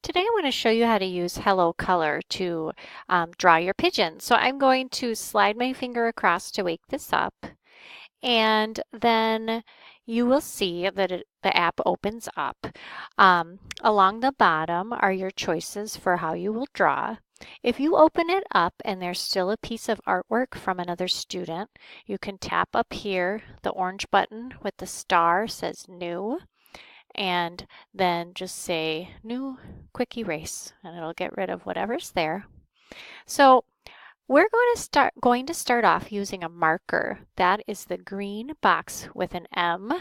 Today I want to show you how to use Hello Color to draw your pigeon. So I'm going to slide my finger across to wake this up, and then you will see that the app opens up. Along the bottom are your choices for how you will draw. If you open it up and there's still a piece of artwork from another student, you can tap up here. The orange button with the star says New, and then just say New Quick Erase, and it'll get rid of whatever's there. So we're going to start off using a marker. That is the green box with an M,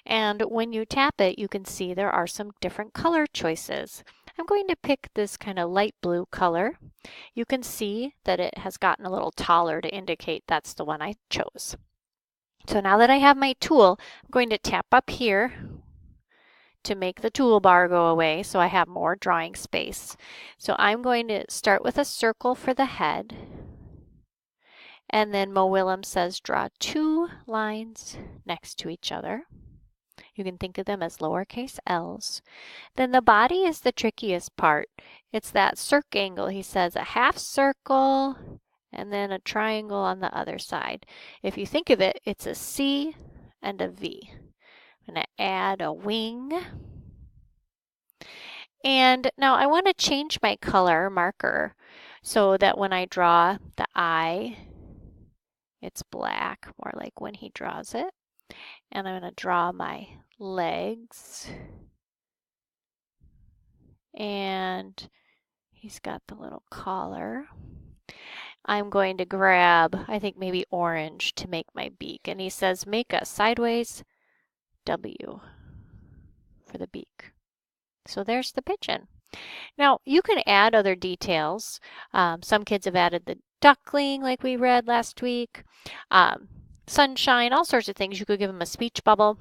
and when you tap it, you can see there are some different color choices. I'm going to pick this kind of light blue color. You can see that it has gotten a little taller to indicate that's the one I chose. So now that I have my tool, I'm going to tap up here to make the toolbar go away so I have more drawing space. So I'm going to start with a circle for the head, and then Mo Willems says draw two lines next to each other. You can think of them as lowercase l's. Then the body is the trickiest part. It's that circ angle. He says a half circle and then a triangle on the other side. If you think of it, it's a C and a V. I'm going to add a wing. And now I want to change my color marker so that when I draw the eye, it's black, more like when he draws it. And I'm going to draw my legs. And he's got the little collar. I'm going to grab, I think maybe orange to make my beak. And he says make a sideways W for the beak. So there's the pigeon. Now you can add other details. Some kids have added the duckling like we read last week, sunshine, all sorts of things. You could give them a speech bubble.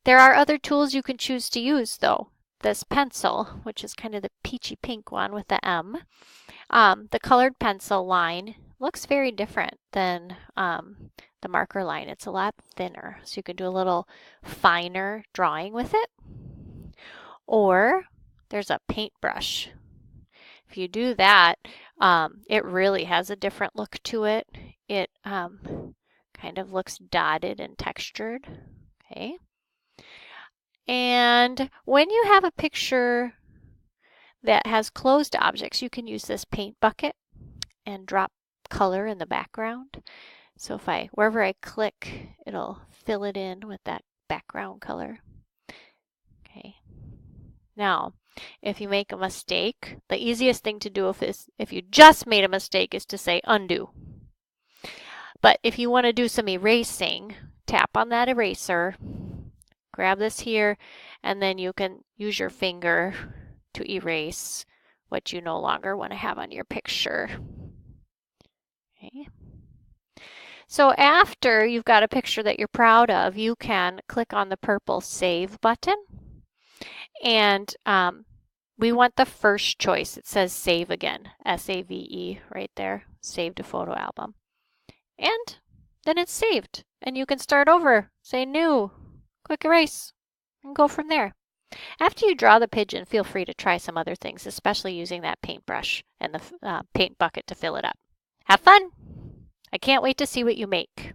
There are other tools you can choose to use though. This pencil, which is kind of the peachy pink one with the M, the colored pencil line looks very different than the marker line. It's a lot thinner, so you can do a little finer drawing with it. Or there's a paintbrush. If you do that, it really has a different look to it. It kind of looks dotted and textured. Okay. And when you have a picture that has closed objects, you can use this paint bucket and drop color in the background. So wherever I click, it'll fill it in with that background color. Okay. Now, if you make a mistake, the easiest thing to do if you just made a mistake is to say undo. But if you want to do some erasing, tap on that eraser, grab this here, and then you can use your finger to erase what you no longer want to have on your picture. Okay. So after you've got a picture that you're proud of, you can click on the purple Save button. And we want the first choice. It says Save again, S-A-V-E right there, Save to Photo Album. And then it's saved. And you can start over, say New, Quick Erase, and go from there. After you draw the pigeon, feel free to try some other things, especially using that paintbrush and the paint bucket to fill it up. Have fun! I can't wait to see what you make.